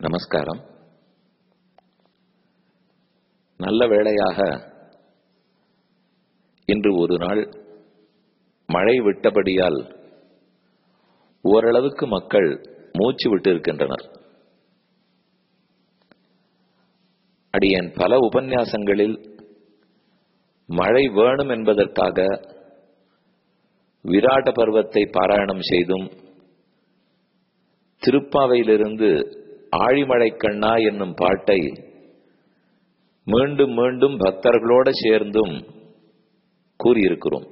நமஸ்காரம். நல்ல வேளையாக இன்று ஒரு நாள் மழை விட்டபடியால் ஓரளவுக்கு மக்கள் மூச்சு விட்டு இருக்கின்றனர். அடியேன் பல உபன்யாசங்களில் மழை வேணும் என்பதற்காக விராட பர்வத்தை பாராயணம் செய்தும் திருப்பாவையிலிருந்து ஆழிமழை கண்ணா என்னும் பாட்டை மீண்டும் மீண்டும் பக்தர்களோடு சேர்ந்தும் கூறியிருக்கிறோம்.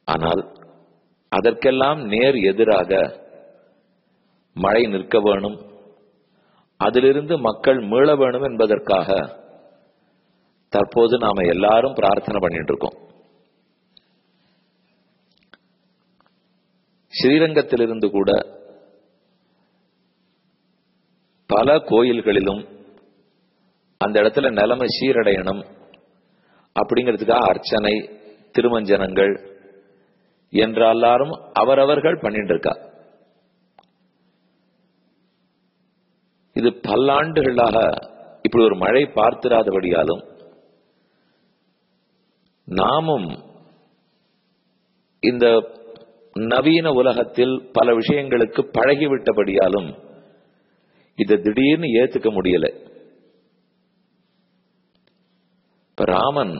ஆனால் அதற்கெல்லாம் நேர் எதிராக மழை நிற்க வேணும், அதிலிருந்து மக்கள் மீள வேணும் என்பதற்காக தற்போது நாம எல்லாரும் பிரார்த்தனை பண்ணிட்டு இருக்கோம். ஸ்ரீரங்கத்திலிருந்து கூட பல கோயில்களிலும் அந்த இடத்துல நிலைமை சீரடையணும் அப்படிங்கிறதுக்காக அர்ச்சனை, திருமஞ்சனங்கள் என்ற எல்லாரும் அவரவர்கள் பண்ணிட்டு இருக்கா. இது பல்லாண்டுகளாக இப்படி ஒரு மழை பார்த்திராதபடியாலும் நாமும் இந்த நவீன உலகத்தில் பல விஷயங்களுக்கு பழகிவிட்டபடியாலும் இதை திடீர்னு ஏத்துக்க முடியல. இப்ப ராமன்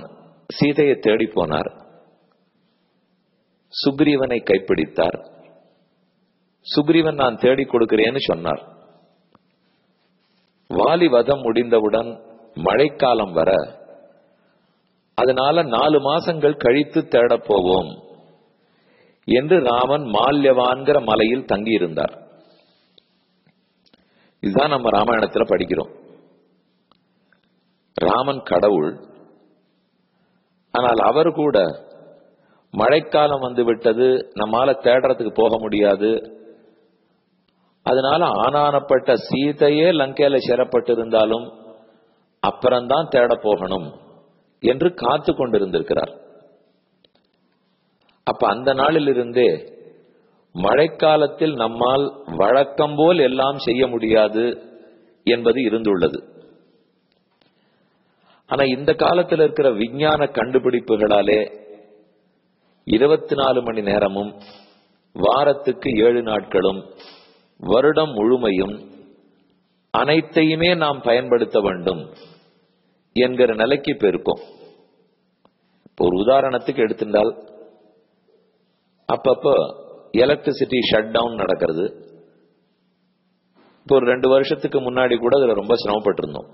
சீதையை தேடி போனார், சுக்ரீவனை கைப்பிடித்தார். சுக்ரீவன் நான் தேடி கொடுக்கிறேன்னு சொன்னார். வாலி வதம் முடிந்தவுடன் மழைக்காலம் வர, அதனால 4 மாசங்கள் கழித்து தேடப் போவோம் என்று ராமன் மால்யவான்கிற மலையில் தங்கியிருந்தார். இதுதான் நம்ம ராமாயணத்துல படிக்கிறோம். ராமன் கடவுள், ஆனால் அவர் கூட மழைக்காலம் வந்து விட்டது, நம்மால தேடுறதுக்கு போக முடியாது, அதனால ஆனானப்பட்ட சீதையே லங்கையில சேரப்பட்டு இருந்தாலும் அப்புறம்தான் தேட போகணும் என்று காத்து கொண்டிருந்திருக்கிறார். அப்ப அந்த நாளிலிருந்தே மழைக்காலத்தில் நம்மால் வழக்கம் போல் எல்லாம் செய்ய முடியாது என்பது இருந்துள்ளது. ஆனா இந்த காலத்தில் இருக்கிற விஞ்ஞான கண்டுபிடிப்புகளாலே 24 மணி நேரமும், வாரத்துக்கு 7 நாட்களும், வருடம் முழுமையும் அனைத்தையுமே நாம் பயன்படுத்த வேண்டும் என்கிற நிலைக்கு பெருக்கும். ஒரு உதாரணத்துக்கு எடுத்துட்டால், அப்பப்போ எலக்ட்ரிசிட்டி ஷட் டவுன் நடக்கிறது. இப்போ ஒரு 2 வருஷத்துக்கு முன்னாடி கூட அதுல ரொம்ப சிரமப்பட்டு இருந்தோம்.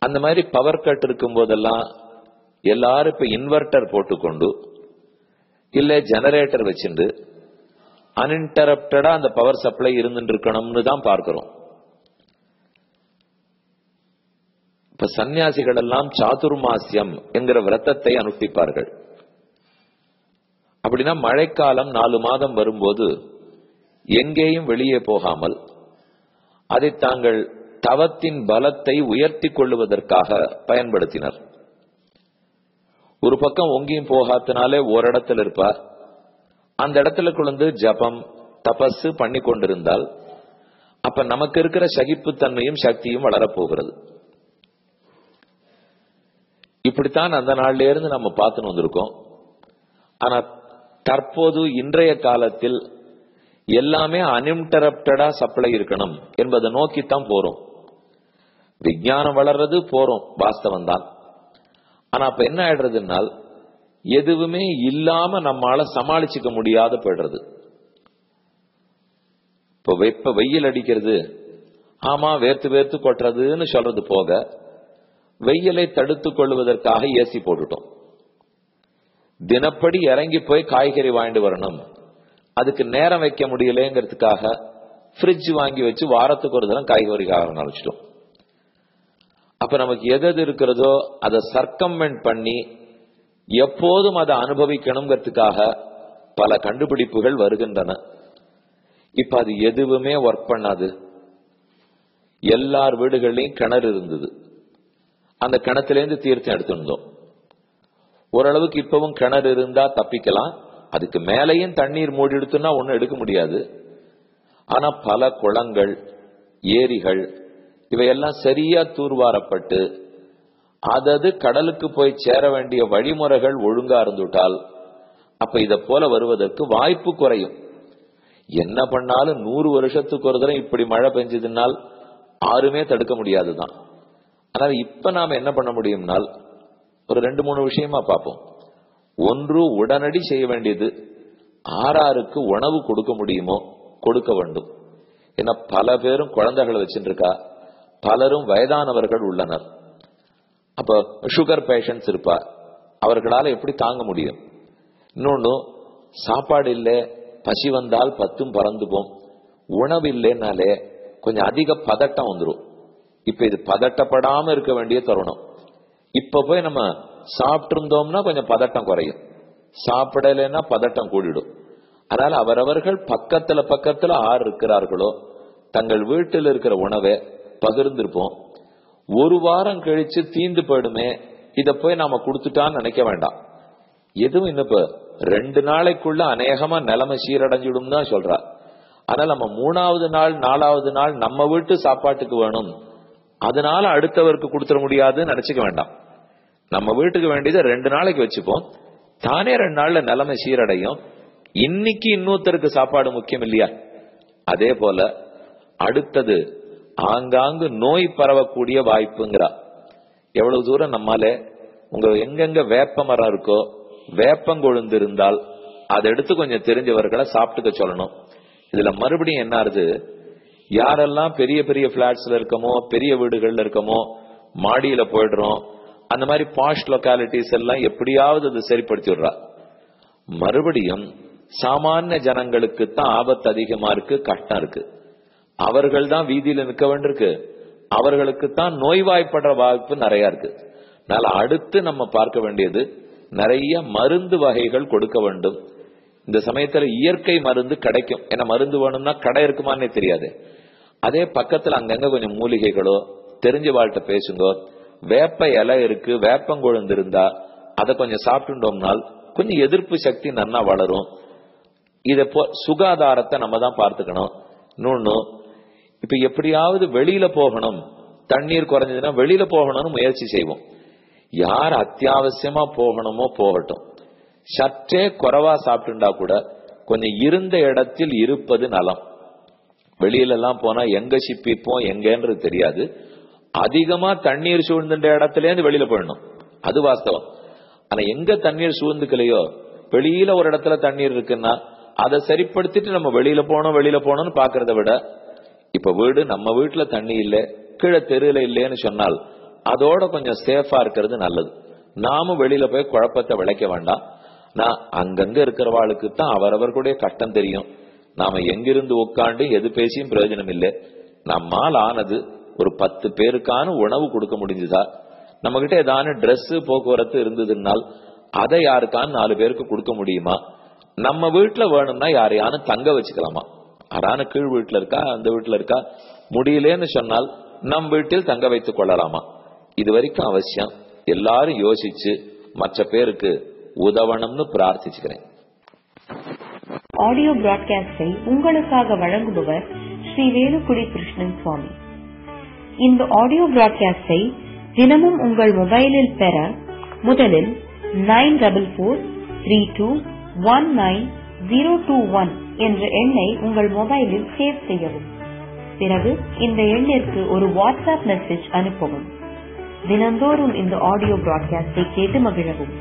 அந்த மாதிரி பவர் கட் இருக்கும் போதெல்லாம் எல்லாரும் இப்ப இன்வெர்டர் போட்டுக்கொண்டு இல்ல ஜெனரேட்டர் வச்சுட்டு அன்இன்டரப்டடா அந்த பவர் சப்ளை இருந்துட்டு இருக்கணும்னு தான் பார்க்கிறோம். இப்ப சன்னியாசிகள் எல்லாம் சாதுர்மாசியம் என்கிற விரதத்தை அனுஷ்டிப்பார்கள். அப்படின்னா மழைக்காலம் 4 மாதம் வரும்போது எங்கேயும் வெளியே போகாமல் அதை தாங்கள் தவத்தின் பலத்தை உயர்த்தி கொள்ளுவதற்காக பயன்படுத்தினர். ஒரு பக்கம் ஒங்கியும் போகாதனாலே ஒரு இடத்துல இருப்பார், அந்த இடத்துல குழந்து ஜபம் தபசு பண்ணி கொண்டிருந்தால் அப்ப நமக்கு இருக்கிற சகிப்புத்தன்மையும் சக்தியும் வளரப்போகிறது. இப்படித்தான் அந்த நாள்ல இருந்து நம்ம பார்த்துன்னு வந்திருக்கோம். ஆனா தற்போது இன்றைய காலத்தில் எல்லாமே அன்இன்டரப்டடா சப்ளை இருக்கணும் என்பதை நோக்கித்தான் போறோம். விஞ்ஞானம் வளர்றது போறோம், வாஸ்தவம் தான். ஆனா அப்ப என்ன ஆயிடுறதுனால் எதுவுமே இல்லாம நம்மால சமாளிச்சுக்க முடியாத போயிடுறது. இப்ப வெயில் அடிக்கிறது, ஆமா வேர்த்து வேர்த்து கொட்டுறதுன்னு சொல்றது போக, வெயிலை தடுத்துக் கொள்வதற்காக ஏசி போட்டுட்டோம். தினப்படி இறங்கி போய் காய்கறி வாங்கிட்டு வரணும், அதுக்கு நேரம் வைக்க முடியலங்கிறதுக்காக ஃப்ரிட்ஜ் வாங்கி வச்சு வாரத்துக்கு ஒரு தரம் காய்கறி ஆரம்பிச்சிட்டோம். அப்ப நமக்கு எது இருக்கிறதோ அதை சர்க்கம்மெண்ட் பண்ணி எப்போதும் அதை அனுபவிக்கணுங்கிறதுக்காக பல கண்டுபிடிப்புகள் வருகின்றன. இப்ப அது எதுவுமே ஒர்க் பண்ணாது. எல்லார் வீடுகள்லயும் கிணறு இருந்தது, அந்த கிணத்துலேருந்து தீர்த்தம் எடுத்துருந்தோம். ஓரளவுக்கு இப்பவும் கிணறு இருந்தா தப்பிக்கலாம், அதுக்கு மேலையும் தண்ணீர் மூடி எடுத்துன்னா ஒன்னும் எடுக்க முடியாது. ஆனா பல குளங்கள், ஏரிகள் இவையெல்லாம் சரியா தூர்வாரப்பட்டு அதது கடலுக்கு போய் சேர வேண்டிய வழிமுறைகள் ஒழுங்கா இருந்துட்டால் அப்ப இத போல வருவதற்கு வாய்ப்பு குறையும். என்ன பண்ணாலும் 100 வருஷத்துக்கு ஒரு தடவை இப்படி மழை பெஞ்சதுனால் யாருமே தடுக்க முடியாதுதான். ஆனால் இப்ப நாம என்ன பண்ண முடியும்னால் ஒரு 2-3 விஷயமா பார்ப்போம். ஒன்று, உடனடி செய்ய வேண்டியது ஆறாருக்கு உணவு கொடுக்க முடியுமோ கொடுக்க வேண்டும். ஏன்னா பல பேரும் குழந்தைகளை வச்சுருக்கா, பலரும் வயதானவர்கள் உள்ளனர். அப்ப சுகர் பேஷண்ட்ஸ் இருப்பா, அவர்களால எப்படி தாங்க முடியும்? இன்னொன்னு, சாப்பாடு இல்லை, பசி வந்தால் 10 பறந்துப்போம். உணவு இல்லைன்னாலே கொஞ்சம் அதிக பதட்டம் வந்துடும். இப்ப இது பதட்டப்படாம இருக்க வேண்டிய தருணம். இப்ப போய் நம்ம சாப்பிட்டு இருந்தோம்னா கொஞ்சம் பதட்டம் குறையும், சாப்பிடலைன்னா பதட்டம் கூடிடும். அதனால அவரவர்கள் பக்கத்துல ஆறு இருக்கிறார்களோ தங்கள் வீட்டில் இருக்கிற உணவை பகிர்ந்திருப்போம். ஒரு வாரம் கழிச்சு தீந்து போயிடுமே, இத போய் நாம கொடுத்துட்டான்னு நினைக்க வேண்டாம். எதுவும் இன்னும் இப்ப 2 நாளைக்குள்ள அநேகமா நிலைமை சீரடைஞ்சிடும் தான் சொல்றா. அதனால நம்ம 3வது நாள் 4வது நாள் நம்ம வீட்டு சாப்பாட்டுக்கு வேணும், அதனால அடுத்தவருக்கு கொடுத்துட முடியாதுன்னு நினைச்சுக்க வேண்டாம். நம்ம வீட்டுக்கு வேண்டியதை 2 நாளைக்கு வச்சுப்போம், தானே 2 நாள்ல நிலைமை சீரடையும். இன்னைக்கு இன்னொருத்தருக்கு சாப்பாடு முக்கியம் இல்லையா? அதே போல அடுத்தது ஆங்காங்கு நோய் பரவக்கூடிய வாய்ப்புங்கிறா. எவ்வளவு தூரம் நம்மால உங்க எங்கெங்க வேப்ப மரம் இருக்கோ வேப்பங்கொழுந்து இருந்தால் அதை எடுத்து கொஞ்சம் தெரிஞ்சவர்களை சாப்பிட்டுக்க சொல்லணும். இதுல மறுபடியும் என்ன ஆகுது, யாரெல்லாம் பெரிய பெரிய பிளாட்ஸ்ல இருக்கமோ பெரிய வீடுகள்ல இருக்கமோ மாடியில போயிடுறோம், அந்த மாதிரி பாஷ் லொக்காலிட்டிஸ் எல்லாம் எப்படியாவது அது சரிப்படுத்தி விடுறா. மறுபடியும் சாமானிய ஜனங்களுக்கு தான் ஆபத்து அதிகமா இருக்கு, கஷ்டம் இருக்கு. அவர்கள் தான் வீதியில நிற்க வேண்டியிருக்கு, அவர்களுக்கு தான் நோய்வாய்ப்படுற வாய்ப்பு நிறைய இருக்கு. அதனால அடுத்து நம்ம பார்க்க வேண்டியது நிறைய மருந்து வகைகள் கொடுக்க வேண்டும். இந்த சமயத்துல இயற்கை மருந்து கிடைக்கும். ஏன்னா மருந்து வேணும்னா கடை இருக்குமானே தெரியாது. அதே பக்கத்துல அங்கங்க கொஞ்சம் மூலிகைகளோ தெரிஞ்ச வாழ்கிட்ட பேசுங்க. வேப்ப இலை இருக்கு, வேப்பங்கொழுந்து இருந்தா அதை கொஞ்சம் சாப்பிட்டுட்டோம்னால் கொஞ்சம் எதிர்ப்பு சக்தி நன்னா வளரும். இதை சுகாதாரத்தை நம்ம தான் பார்த்துக்கணும். இன்னொன்னு, இப்ப எப்படியாவது வெளியில போகணும், தண்ணீர் குறைஞ்சதுன்னா வெளியில போகணும்னு முயற்சி செய்வோம். யார் அத்தியாவசியமா போகணுமோ போகட்டும். சற்றே குறைவா சாப்பிட்டுண்டா கூட கொஞ்சம் இருந்த இடத்தில் இருப்பது நலம். வெளியில எல்லாம் போனா எங்க சிப்பிப்போம் எங்கன்றது தெரியாது. அதிகமா தண்ணீர் சூழ்ந்த இடத்துல இருந்து வெளியில போயிடணும், அது வாஸ்தவம். ஆனா எங்க தண்ணீர் சூழ்ந்துக்கலையோ, வெளியில ஒரு இடத்துல தண்ணீர் இருக்குன்னா அதை சரிப்படுத்திட்டு நம்ம வெளியில போனோம்னு பாக்குறத விட, இப்ப வீடு நம்ம வீட்டுல தண்ணி இல்லை, கீழே தெருல இல்லைன்னு சொன்னால் அதோட கொஞ்சம் சேஃபா இருக்கிறது நல்லது. நாமும் வெளியில போய் குழப்பத்தை விளைக்க வேண்டாம். நான் அங்கங்க இருக்கிறவாளுக்கு தான் அவரவர்களுடைய கஷ்டம் தெரியும். நாம எங்கிருந்து உட்காந்து எது பேசியும் பிரயோஜனம் இல்லை. நம்மால் ஆனது ஒரு 10 பேருக்கான உணவு கொடுக்க முடிஞ்சுதா, நம்ம கிட்ட ஏதான ட்ரெஸ் போக்குவரத்து இருந்ததுனால் அதை யாருக்கான 4 பேருக்கு கொடுக்க முடியுமா? நம்ம வீட்டுல வேணும்னா யாரையான தங்க வச்சுக்கலாமா? யாரான கீழ் வீட்டுல இருக்கா, அந்த வீட்டுல இருக்கா, முடியலன்னு சொன்னால் நம் வீட்டில் தங்க வைத்துக் கொள்ளலாமா? இது வரைக்கும் அவசியம் எல்லாரும் யோசிச்சு மற்ற பேருக்கு உதவணும்னு பிரார்த்திச்சுக்கிறேன். ஆடியோ பிராட்காஸ்டை உங்களுக்காக வழங்குபவர் ஸ்ரீ வேலுக்குடி கிருஷ்ணன் சுவாமி. இந்த ஆடியோ பிராட்காஸ்டை தினமும் உங்கள் மொபைலில் பெற முதலில் 9443219021 என்ற எண்ணை உங்கள் மொபைலில் சேவ் செய்யவும். பிறகு இந்த எண்ணிற்கு ஒரு வாட்ஸ்அப் மெசேஜ் அனுப்பவும். தினந்தோறும் இந்த ஆடியோ பிராட்காஸ்டை கேட்டு மகிழவும்.